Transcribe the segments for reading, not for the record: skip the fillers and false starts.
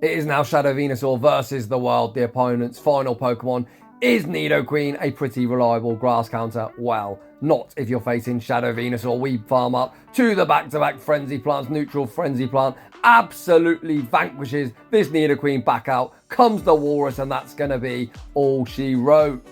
It is now Shadow Venusuar versus the world. The opponent's final Pokemon is Nidoqueen, a pretty reliable grass counter. Well, not if you're facing Shadow Venusuar. We farm up to the back-to-back Frenzy Plants. Neutral Frenzy Plant absolutely vanquishes this Nidoqueen. Back out comes the Walrus, and that's going to be all she wrote.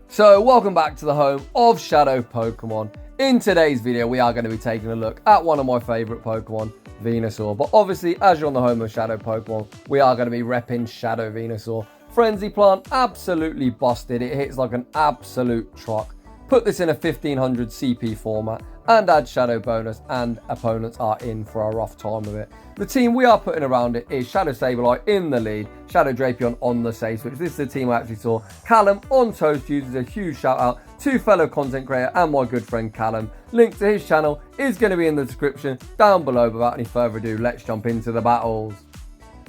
So, welcome back to the home of Shadow Pokemon. In today's video, we are going to be taking a look at one of my favourite Pokemon, Venusaur. But obviously, as you're on the home of Shadow Pokemon, we are going to be repping Shadow Venusaur. Frenzy Plant, absolutely busted. It hits like an absolute truck. Put this in a 1500 CP format and add Shadow bonus, and opponents are in for a rough time of it. The team we are putting around it is Shadow Sableye in the lead, Shadow Drapion on the save switch. This is the team I actually saw CallumOnToast uses. A huge shout out to fellow content creator and my good friend Callum. Link to his channel is going to be in the description down below. Without any further ado, let's jump into the battles.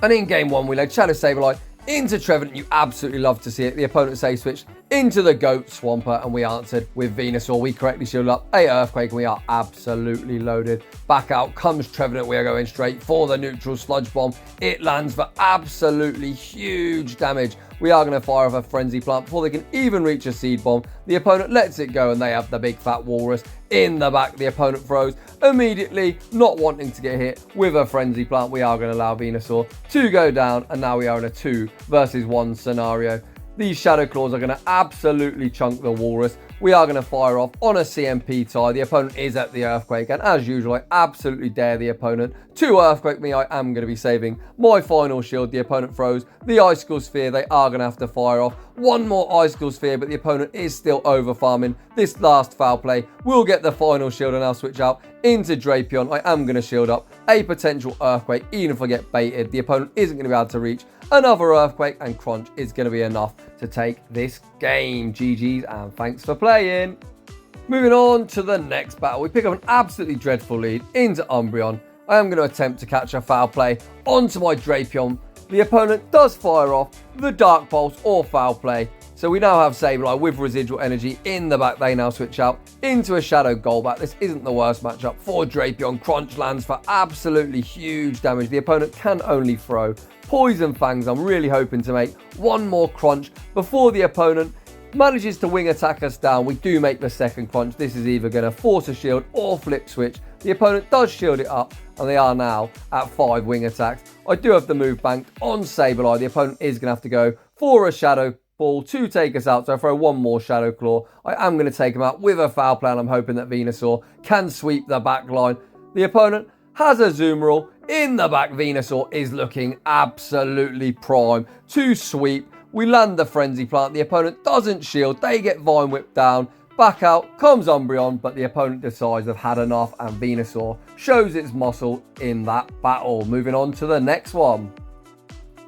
And in game one, we led Shadow Sableye into Trevenant. You absolutely love to see it. The opponent save switched into the Goat Swampert, and we answered with Venusaur. We correctly shielded up a Earthquake, and we are absolutely loaded. Back out comes Trevenant. We are going straight for the neutral Sludge Bomb. It lands for absolutely huge damage. We are going to fire off a Frenzy Plant before they can even reach a Seed Bomb. The opponent lets it go, and they have the big fat Walrus in the back. The opponent throws immediately, not wanting to get hit with a Frenzy Plant. We are going to allow Venusaur to go down, and now we are in a 2 versus 1 scenario. These Shadow Claws are going to absolutely chunk the Walrus. We are going to fire off on a CMP tie. The opponent is at the Earthquake, and as usual, I absolutely dare the opponent to Earthquake me. I am going to be saving my final shield. The opponent throws the Icicle Sphere. They are going to have to fire off one more Icicle Sphere, but the opponent is still over farming. This last foul play will get the final shield, and I'll switch out into Drapion. I am going to shield up a potential Earthquake, even if I get baited. The opponent isn't going to be able to reach another Earthquake, and Crunch is going to be enough to take this game. GG's, and thanks for playing. Moving on to the next battle, we pick up an absolutely dreadful lead into Umbreon. I am going to attempt to catch a foul play onto my Drapion. The opponent does fire off the Dark Pulse or foul play. So we now have Sableye with residual energy in the back. They now switch out into a Shadow Golbat. This isn't the worst matchup for Drapion. Crunch lands for absolutely huge damage. The opponent can only throw Poison Fangs. I'm really hoping to make one more Crunch before the opponent manages to wing attack us down. We do make the second Crunch. This is either going to force a shield or flip switch. The opponent does shield it up, and they are now at 5 wing attacks. I do have the move banked on Sableye. The opponent is going to have to go for a Shadow Ball to take us out. So I throw one more Shadow Claw. I am going to take him out with a foul play, and I'm hoping that Venusaur can sweep the back line. The opponent has a Zoomerall in the back. Venusaur is looking absolutely prime to sweep. We land the Frenzy Plant. The opponent doesn't shield. They get Vine Whipped down. Back out comes Umbreon, but the opponent decides they've had enough, and Venusaur shows its muscle in that battle. Moving on to the next one.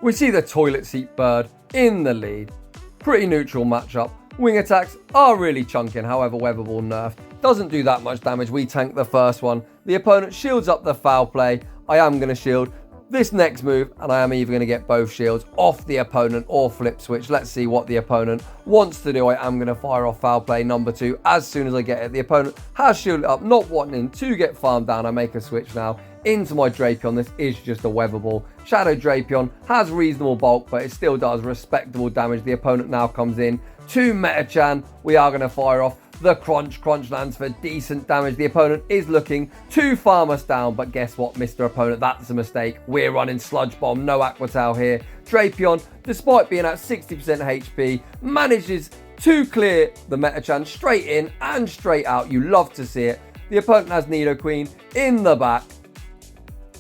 We see the Toilet Seat Bird in the lead. Pretty neutral matchup. Wing attacks are really chunking, however, Weather Ball nerfed doesn't do that much damage. We tank the first one. The opponent shields up the foul play. I am going to shield this next move, and I am either going to get both shields off the opponent or flip switch. Let's see what the opponent wants to do. I am going to fire off foul play number 2 as soon as I get it. The opponent has shielded up, not wanting to get farmed down. I make a switch now into my Drapion. This is just a Weather Ball. Shadow Drapion has reasonable bulk, but it still does respectable damage. The opponent now comes in to Metachan. We are going to fire off the Crunch. Crunch lands for decent damage. The opponent is looking to farm us down, but guess what, Mr. Opponent? That's a mistake. We're running Sludge Bomb. No Aqua Tail here. Drapion, despite being at 60% HP, manages to clear the Metachan straight in and straight out. You love to see it. The opponent has Nidoqueen in the back.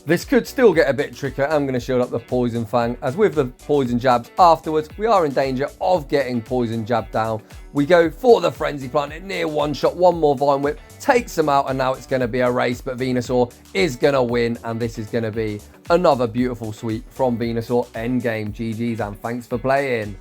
This could still get a bit trickier. I'm going to shield up the Poison Fang, as with the Poison Jabs afterwards, we are in danger of getting Poison Jab down. We go for the Frenzy Plant. It near one shot, one more Vine Whip, takes them out, and now it's going to be a race, but Venusaur is going to win, and this is going to be another beautiful sweep from Venusaur. Endgame. GG's, and thanks for playing.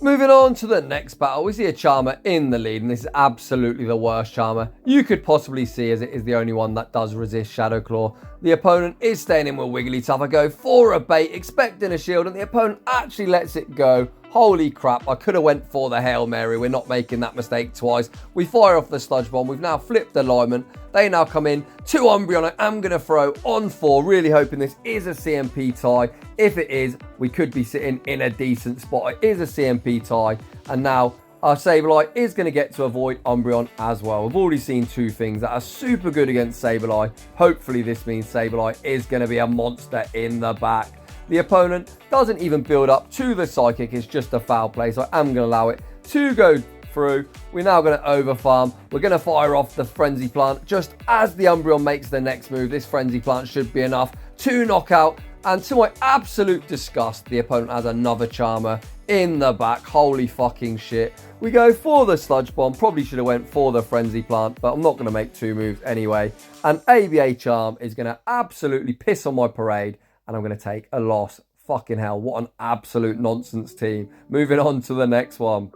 Moving on to the next battle, we see a Charmer in the lead, and this is absolutely the worst Charmer you could possibly see, as it is the only one that does resist Shadow Claw. The opponent is staying in with Wigglytuff. I go for a bait, expecting a shield, and the opponent actually lets it go. Holy crap, I could have went for the Hail Mary. We're not making that mistake twice. We fire off the Sludge Bomb. We've now flipped alignment. They now come in to Umbreon. I am going to throw on 4, really hoping this is a CMP tie. If it is, we could be sitting in a decent spot. It is a CMP tie. And now our Sableye is going to get to avoid Umbreon as well. We've already seen 2 things that are super good against Sableye. Hopefully this means Sableye is going to be a monster in the back. The opponent doesn't even build up to the Psychic. It's just a foul play, so I am going to allow it to go through. We're now going to overfarm. We're going to fire off the Frenzy Plant just as the Umbreon makes the next move. This Frenzy Plant should be enough to knock out. And to my absolute disgust, the opponent has another Charmer in the back. Holy fucking shit. We go for the Sludge Bomb. Probably should have went for the Frenzy Plant, but I'm not going to make 2 moves anyway. And ABA Charm is going to absolutely piss on my parade. And I'm going to take a loss. Fucking hell, what an absolute nonsense team. Moving on to the next one.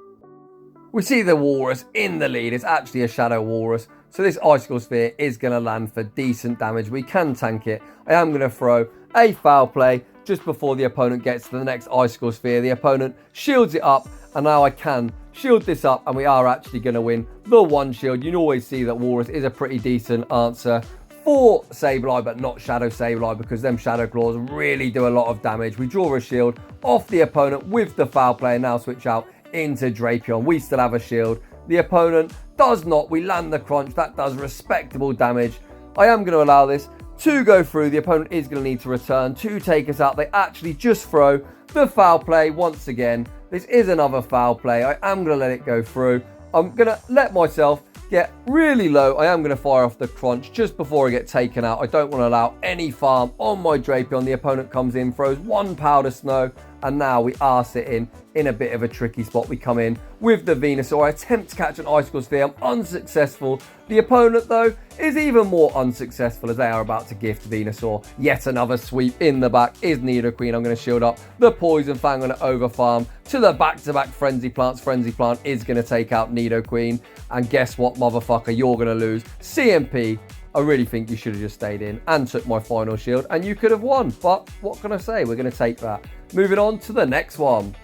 We see the Walrus in the lead. It's actually a Shadow Walrus. So this Icicle Sphere is going to land for decent damage. We can tank it. I am going to throw a foul play just before the opponent gets to the next Icicle Sphere. The opponent shields it up. And now I can shield this up. And we are actually going to win the 1 shield. You can always see that Walrus is a pretty decent answer for Sableye, but not Shadow Sableye, because them Shadow Claws really do a lot of damage. We draw a shield off the opponent with the foul play and now switch out into Drapion. We still have a shield. The opponent does not. We land the crunch. That does respectable damage. I am going to allow this to go through. The opponent is going to need to return to take us out. They actually just throw the foul play once again. This is another foul play. I am going to let it go through. I'm going to let myself get really low. I am going to fire off the crunch just before I get taken out. I don't want to allow any farm on my Drapion. The opponent comes in, throws 1 Powder Snow, and now we are sitting in a bit of a tricky spot. We come in with the Venusaur. I attempt to catch an Icicle Sphere. I'm unsuccessful. The opponent, though, is even more unsuccessful as they are about to gift Venusaur yet another sweep. In the back is Nidoqueen. I'm going to shield up the Poison Fang. I'm going to overfarm to the back-to-back Frenzy Plants. Frenzy Plant is going to take out Nidoqueen. And guess what, motherfucker? You're going to lose. CMP. I really think you should have just stayed in and took my final shield, and you could have won. But what can I say? We're going to take that. Moving on to the next one.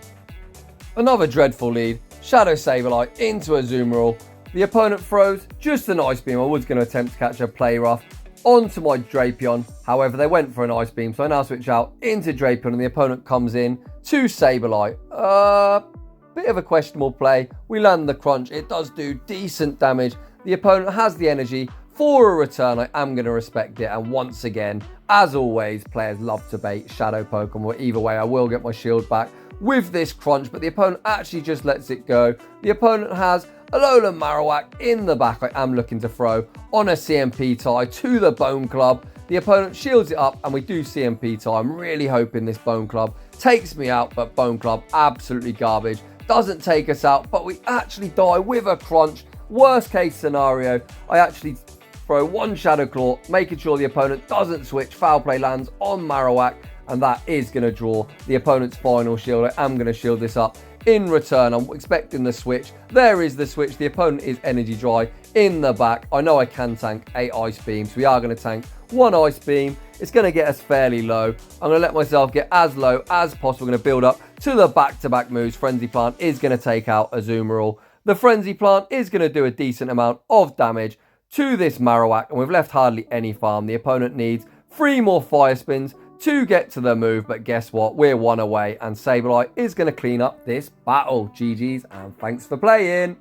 Another dreadful lead. Shadow Sableye into Azumarill. The opponent throws just an Ice Beam. I was going to attempt to catch a Play Rough onto my Drapion. However, they went for an Ice Beam, so I now switch out into Drapion, and the opponent comes in to Sableye. Bit of a questionable play. We land the crunch. It does do decent damage. The opponent has the energy for a return. I am going to respect it. And once again, as always, players love to bait Shadow Pokemon. Either way, I will get my shield back with this crunch, but the opponent actually just lets it go. The opponent has Alolan Marowak in the back. I am looking to throw on a CMP tie to the Bone Club. The opponent shields it up and we do CMP tie. I'm really hoping this Bone Club takes me out, but Bone Club absolutely garbage. Doesn't take us out, but we actually die with a crunch. Worst case scenario, I actually throw 1 Shadow Claw, making sure the opponent doesn't switch. Foul play lands on Marowak, and that is going to draw the opponent's final shield. I am going to shield this up in return. I'm expecting the switch. There is the switch. The opponent is energy dry in the back. I know I can tank 8 Ice Beams. We are going to tank 1 Ice Beam. It's going to get us fairly low. I'm going to let myself get as low as possible. I'm going to build up to the back-to-back moves. Frenzy Plant is going to take out Azumarill. The Frenzy Plant is going to do a decent amount of damage to this Marowak, and we've left hardly any farm. The opponent needs 3 more Fire Spins to get to the move, but guess what? We're 1 away, and Sableye is going to clean up this battle. GG's, and thanks for playing.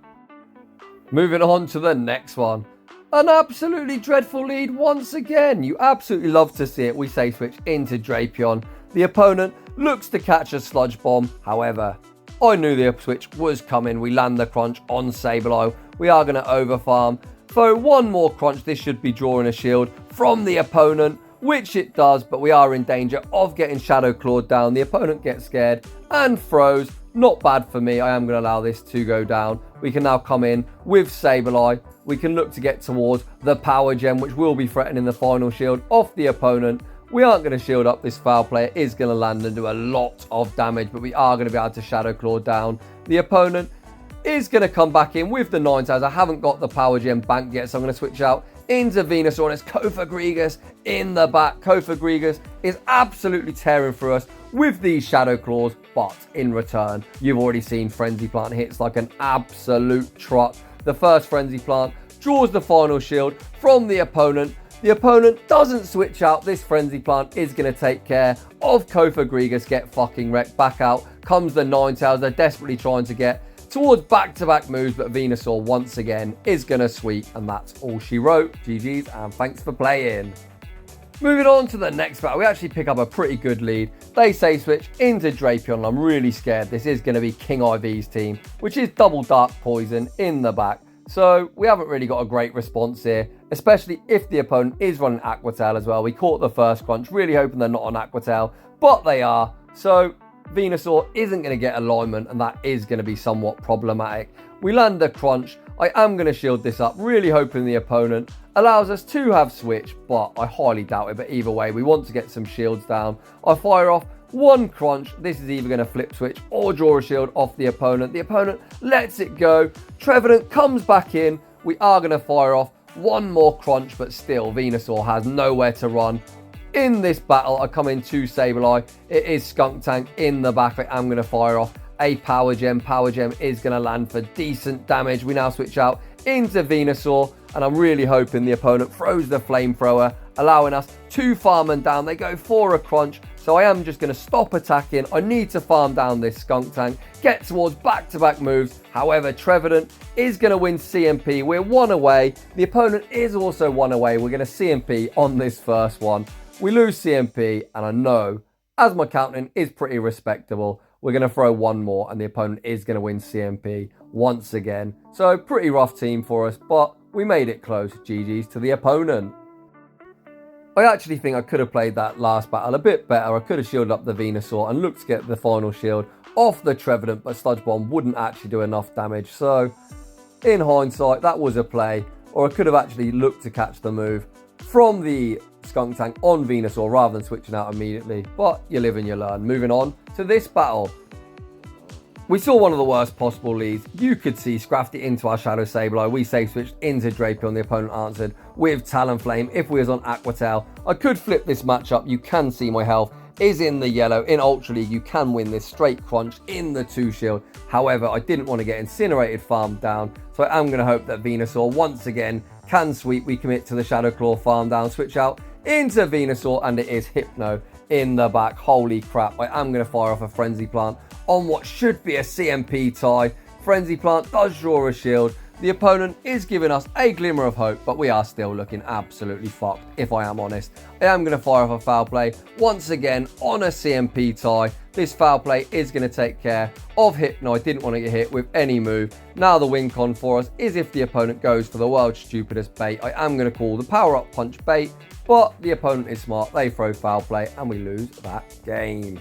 Moving on to the next one. An absolutely dreadful lead once again. You absolutely love to see it. We say switch into Drapion. The opponent looks to catch a Sludge Bomb. However, I knew the switch was coming. We land the crunch on Sableye. We are going to overfarm. Throw 1 more crunch. This should be drawing a shield from the opponent, which it does, but we are in danger of getting Shadow Clawed down. The opponent gets scared and throws. Not bad for me. I am going to allow this to go down. We can now come in with Sableye. We can look to get towards the Power Gem, which will be threatening the final shield off the opponent. We aren't going to shield up this foul play. It is going to land and do a lot of damage, but we are going to be able to Shadow Claw down. The opponent is going to come back in with the Ninetales. I haven't got the Power Gem banked yet, so I'm going to switch out into Venusaur, and it's Kofagrigus in the back. Kofagrigus is absolutely tearing through us with these Shadow Claws, but in return, you've already seen Frenzy Plant hits like an absolute truck. The first Frenzy Plant draws the final shield from the opponent. The opponent doesn't switch out. This Frenzy Plant is going to take care of Kofagrigus get fucking wrecked. Back out comes the Ninetales. They're desperately trying to get towards back-to-back moves, but Venusaur once again is going to sweep, and that's all she wrote. GG's, and thanks for playing. Moving on to the next battle, we actually pick up a pretty good lead. They save switch into Drapion, and I'm really scared this is going to be King IV's team, which is double Dark Poison in the back. So we haven't really got a great response here, especially if the opponent is running Aqua Tail as well. We caught the first crunch, really hoping they're not on Aqua Tail, but they are. So Venusaur isn't going to get alignment, and that is going to be somewhat problematic. We land the crunch. I am going to shield this up, really hoping the opponent allows us to have switch, but I highly doubt it. But either way, we want to get some shields down. I fire off one crunch. This is either going to flip switch or draw a shield off the opponent. The opponent lets it go. Trevenant comes back in. We are going to fire off one more crunch, but still Venusaur has nowhere to run. In this battle, I come into Sableye. It is Skunk Tank in the back. I am going to fire off a Power Gem. Power Gem is going to land for decent damage. We now switch out into Venusaur, and I'm really hoping the opponent throws the Flamethrower, allowing us to farm them down. They go for a crunch, so I am just going to stop attacking. I need to farm down this Skunk Tank, get towards back-to-back moves. However, Trevenant is going to win CMP. We're one away. The opponent is also one away. We're going to CMP on this first one. We lose CMP, and I know, as my counting is pretty respectable, we're going to throw one more, and the opponent is going to win CMP once again. So, pretty rough team for us, but we made it close. GG's to the opponent. I actually think I could have played that last battle a bit better. I could have shielded up the Venusaur and looked to get the final shield off the Trevenant, but Sludge Bomb wouldn't actually do enough damage. So, in hindsight, that was a play, or I could have actually looked to catch the move from the Skunk Tank on Venusaur rather than switching out immediately. But you live and you learn. Moving on to this battle. We saw one of the worst possible leads. You could see Scrafty into our Shadow Sableye. We save switched into Drapion. The opponent answered with Talonflame. If we was on Aqua Tail, I could flip this matchup. You can see my health is in the yellow. In Ultra League, you can win this straight crunch in the 2 shield. However, I didn't want to get incinerated farm down, so I am going to hope that Venusaur once again can sweep. We commit to the Shadow Claw farm down, switch out into Venusaur, and it is Hypno in the back. Holy crap, I am going to fire off a Frenzy Plant on what should be a CMP tie. Frenzy Plant does draw a shield. The opponent is giving us a glimmer of hope, but we are still looking absolutely fucked, if I am honest. I am going to fire off a Foul Play once again on a CMP tie. This Foul Play is going to take care of Hypno. I didn't want to get hit with any move. Now the win con for us is if the opponent goes for the world's stupidest bait. I am going to call the Power Up Punch bait, but the opponent is smart. They throw Foul Play and we lose that game.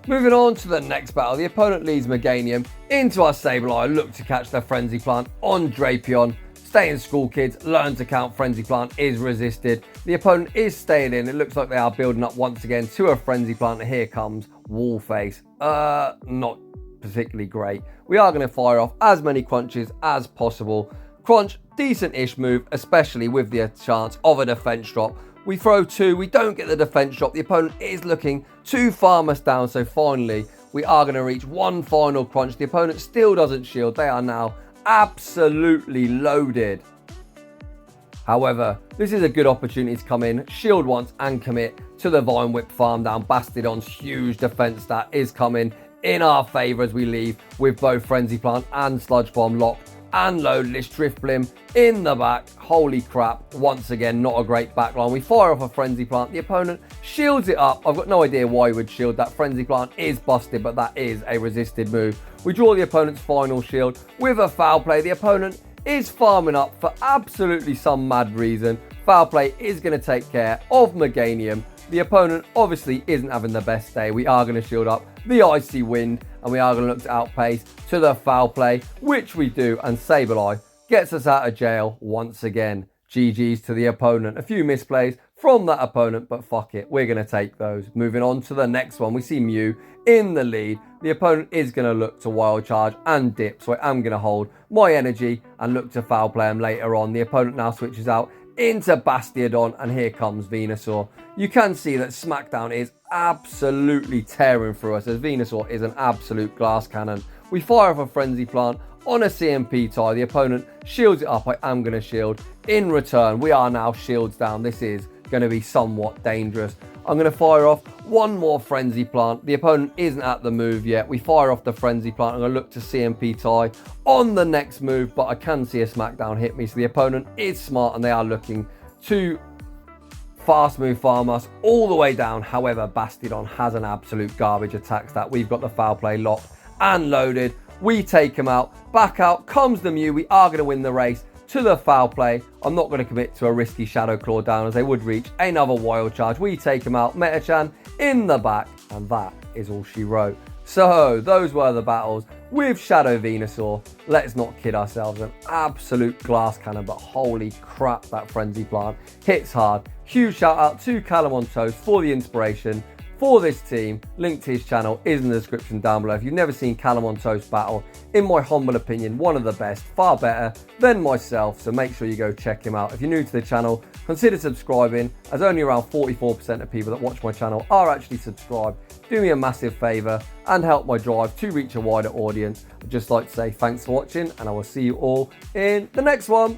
Moving on to the next battle, the opponent leads Meganium into our Sableye. Look to catch the Frenzy Plant on Drapion. Stay in school, kids. Learn to count. Frenzy Plant is resisted. The opponent is staying in. It looks like they are building up once again to a Frenzy Plant. And here comes Wallface. Not particularly great. We are going to fire off as many crunches as possible. Crunch, decent-ish move, especially with the chance of a defense drop. We throw 2, we don't get the defense drop. The opponent is looking to farm us down, so finally we are going to reach one final crunch. The opponent still doesn't shield. They are now absolutely loaded. However, this is a good opportunity to come in, shield once and commit to the Vine Whip farm down. Bastidon's huge defense stat is coming in our favor as we leave with both Frenzy Plant and Sludge Bomb locked and loaded. This Drifblim in the back. Holy crap, once again not a great backline. We fire off a Frenzy Plant. The opponent shields it up. I've got no idea why he would shield. That Frenzy Plant is busted, but that is a resisted move. We draw the opponent's final shield with a Foul Play. The opponent is farming up for absolutely some mad reason. Foul Play is going to take care of Meganium. The opponent obviously isn't having the best day. We are going to shield up the Icy Wind, and we are going to look to outpace to the Foul Play, which we do, and Sableye gets us out of jail once again. GG's to the opponent. A few misplays from that opponent, but fuck it, we're going to take those. Moving on to the next one, we see Mew in the lead. The opponent is going to look to Wild Charge and dip, so I am going to hold my energy and look to Foul Play him later on. The opponent now switches out into Bastiodon, and here comes Venusaur. You can see that Smackdown is absolutely tearing through us, as Venusaur is an absolute glass cannon. We fire off a Frenzy Plant on a CMP tie. The opponent shields it up. I am going to shield. In return, we are now shields down. This is going to be somewhat dangerous. I'm going to fire off one more Frenzy Plant. The opponent isn't at the move yet. We fire off the Frenzy Plant. I'm going to look to CMP tie on the next move, but I can see a Smackdown hit me. So the opponent is smart and they are looking to fast move farm us all the way down. However, Bastiodon has an absolute garbage attack stat. We've got the foul play locked and loaded. We take him out. Back out comes the Mew. We are going to win the race to the foul play. I'm not going to commit to a risky Shadow Claw down, as they would reach another Wild Charge. We take him out. Metachan in the back, and that is all she wrote. So those were the battles with Shadow Venusaur. Let's not kid ourselves, an absolute glass cannon, but holy crap, that Frenzy Plant hits hard. Huge shout out to CallumOnToast for the inspiration for this team. Link to his channel is in the description down below. If you've never seen CallumOnToast battle, in my humble opinion, one of the best, far better than myself, so make sure you go check him out. If you're new to the channel, consider subscribing, as only around 44% of people that watch my channel are actually subscribed. Do me a massive favour and help my drive to reach a wider audience. I'd just like to say thanks for watching, and I will see you all in the next one.